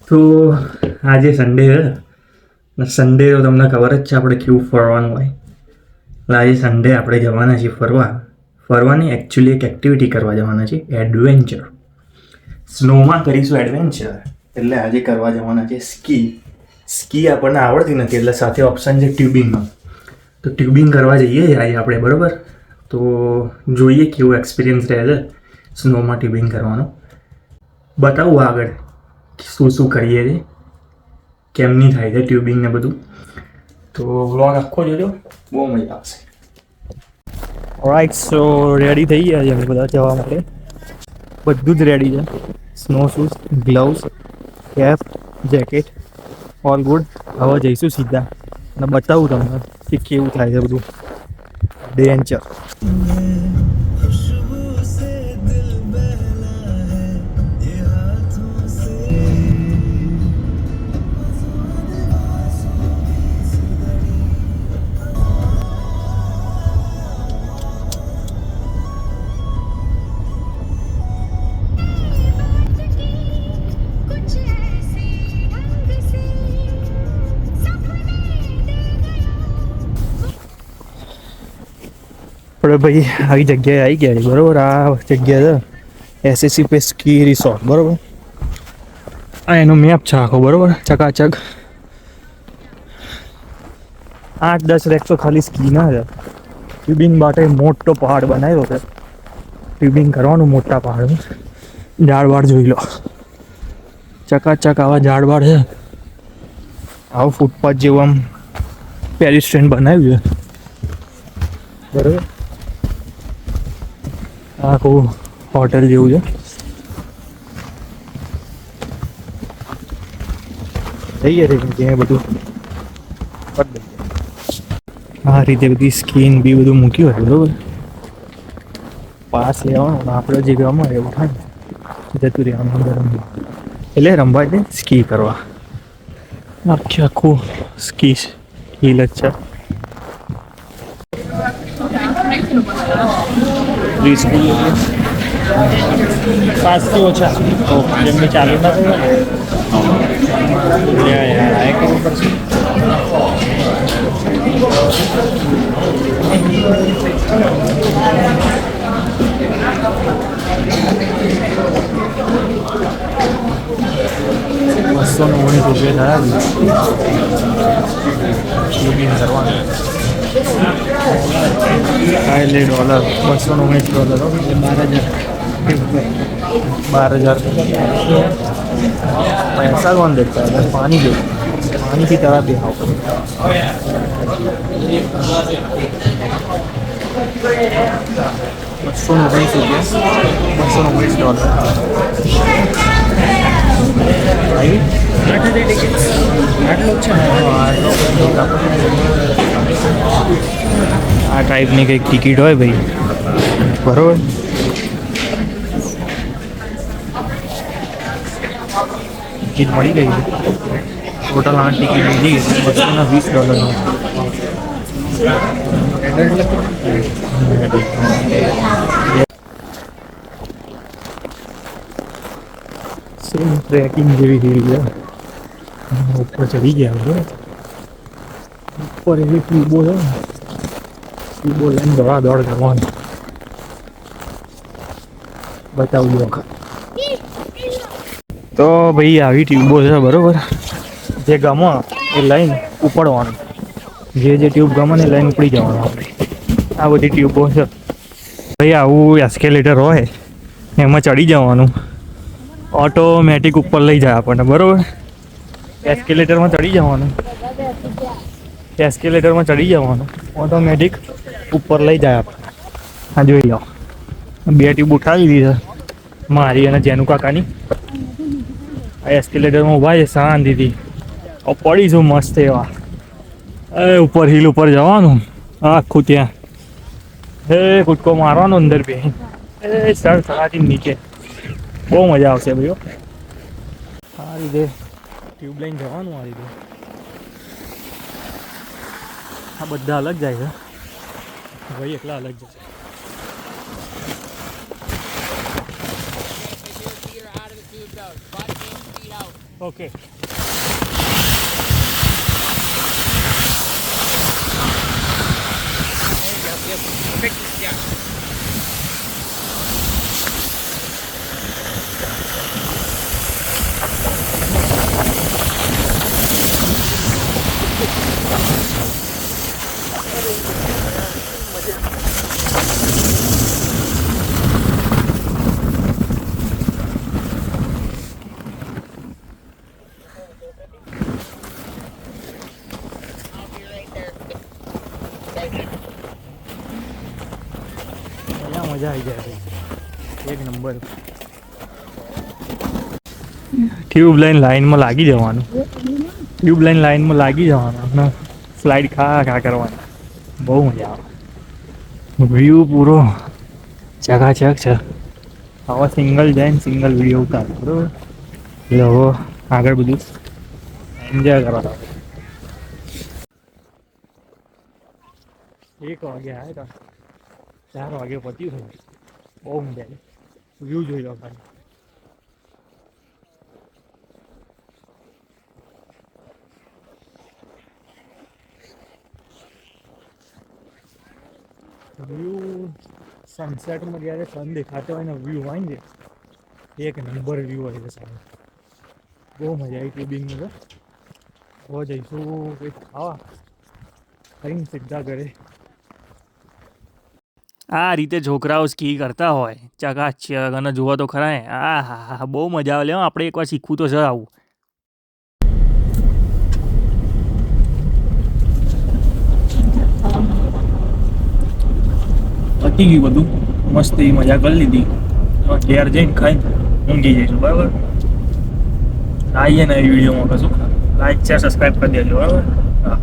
તો આજે સન્ડે છે ને સન્ડે તો તમને ખબર જ છે આપણે કેવું ફરવાનું હોય. એટલે આજે સન્ડે આપણે જવાના છીએ ફરવાની એકચ્યુઅલી એક એક્ટિવિટી કરવા જવાના છીએ, એડવેન્ચર. સ્નોમાં કરીશું એડવેન્ચર. એટલે આજે કરવા જવાના છે સ્કી આપણને આવડતી નથી એટલે સાથે ઓપ્શન છે ટ્યુબિંગનો. તો ટ્યુબિંગ કરવા જઈએ આજે આપણે, બરાબર. તો જોઈએ કેવો એક્સપિરિયન્સ રહે છે સ્નોમાં ટ્યુબિંગ કરવાનો. બતાવું આગળ શું શું કરીએ છીએ, કેમની થાય છે ટ્યુબિંગ ને બધું. તો વ્લોગ આખો જોજો, બહુ મજા આવશે. રાઈટ, સો રેડી થઈ ગયા છે અમે બધા જવા માટે. બધું જ રેડી છે. Snow shoes, gloves, cap, jacket, all good. હવે જઈશું સીધા અને બતાવું તમને કે કેવું થાય છે બધું એડવેન્ચર. આપણે ભાઈ આવી જગ્યાએ આવી ગયા છે, બરાબર. આ જગ્યા છે એસએસસી પે સ્કી રિસોર્ટ, બરાબર. આ એનો મેપ છે આખો, બરાબર. ચકાચક 8-10 રેક તો ખાલી સ્કી ના છે. ટ્યુબિંગ માટે મોટો પહાડ બનાવ્યો છે. ટ્યુબિંગ કરવાનું મોટા પહાડ. ઝાડવાડ જોઈ લો, ચકાચક આવા ઝાડવાડ છે. આવું ફૂટપાથ જેવું આમ પેડિસ્ટ્રિયન બનાવ્યું છે, બરાબર. આખું હોટેલ જેવું છે. જઈએ રે જ્યાં બધું આ રીતે બધી સ્કીન બી બધું મૂક્યું હોય, બરાબર. પાસ લેવાનો, આપણે જે ગમે એવું થાય જતું રહેવાનું અંદર રમવા. એટલે રમવા દે સ્કી કરવા. આખું સ્કી હિલ જ છે. 5થી ઓછા તો જેમની ચાલુ ના કરવું પડશે. ₹290 થયા કરવાનું. $219, $12,000 पैसा कौन देता है? पानी दो, पानी की तरह भी आओ. આ ટાઈપની કંઈક ટિકિટ હોય ભાઈ, બરોબર. ટિકિટ મળી ગઈ. ટોટલ 8 ટિકિટ લીધી, $220. સેમ ટ્રેકિંગ જેવી હિલ છે. ઉપર ચડી ગયા, બરાબર. ઉપર એવી ટ્યુબો છે, ટ્યુબો લઈને દોડ કરવાની. બતાવું વખત તો ભાઈ આવી ટ્યુબો છે, બરાબર. જે ગમે એ લઈને ઉપડવાનું, જે ટ્યુબ ગમે ને લઈને ઉપડી જવાનું. આપણે આ બધી ટ્યુબો છે ભાઈ. આવું એસ્કેલેટર હોય એમાં ચડી જવાનું, ઓટોમેટિક ઉપર લઈ જાય આપણને, બરાબર. એસ્કેલેટરમાં ચડી જવાનું, ઓટોમેટિક ઉપર લઈ જાય આપણને. હા, જોઈ લો. 2 ટ્યુબ ઉઠાવી દીધી છે મારી અને જેનુ કાકાની. આ એસ્કેલેટરમાં ઊભા છે શાંતિથી. પડીશું મસ્ત એવા. ઉપર હિલ ઉપર જવાનું આખું, ત્યાં કૂદકો મારવાનો અંદર બે સળસળાથી નીચે. બહુ મજા આવશે ભાઈઓ. આ રીતે ટ્યુબ લઈને જવાનું. આ રીતે આ બધા અલગ જાય છે ભાઈ, એકલા અલગ જશે. ઓકે. મજા આવી જાય એક નંબર. ટ્યુબ લાઈનમાં લાગી જવાનું, લાઈનમાં લાગી જવાનું અને સ્લાઇડ ખા કરવાની. બહુ મજા આવે. વ્યૂ પૂરો ચકાચક છે. હવે સિંગલ જાય ને સિંગલ વ્યૂ ઉતાર બરોબર. એટલે હવે આગળ બધું એન્જોય કરવા. 1 વાગે આવ્યા હતા, 4 વાગે પત્યું છે. બહુ મજા આવી. વ્યૂ જોઈ લો ખાલી. વ્યૂ સનસેટમાં જ્યારે સન દેખાતો હોય ને વ્યૂ હોય ને એક નંબર વ્યૂ હોય છે સામે. બહુ મજા આવી ક્યુબિંગની તો. હવે જઈશું કંઈક ખાવા, ખાઈને સીધા ઘરે. આ રીતે છોકરાઓ સ્કી કરતા હોય ચકાચક અને જુઓ તો ખરા. હા, બહુ મજા આવે. આપણે એકવાર શીખવું તો છે આવું. પતી ગયું બધું, મસ્ત એવી મજા કરી લીધી. ઘેર જઈને ખાઈને ઊંઘી જઈશું બરાબર. આવીએ ને એ વિડીયોમાં કશું લાઈક શેર સબસ્ક્રાઈબ કરી દેજો બરાબર. હા.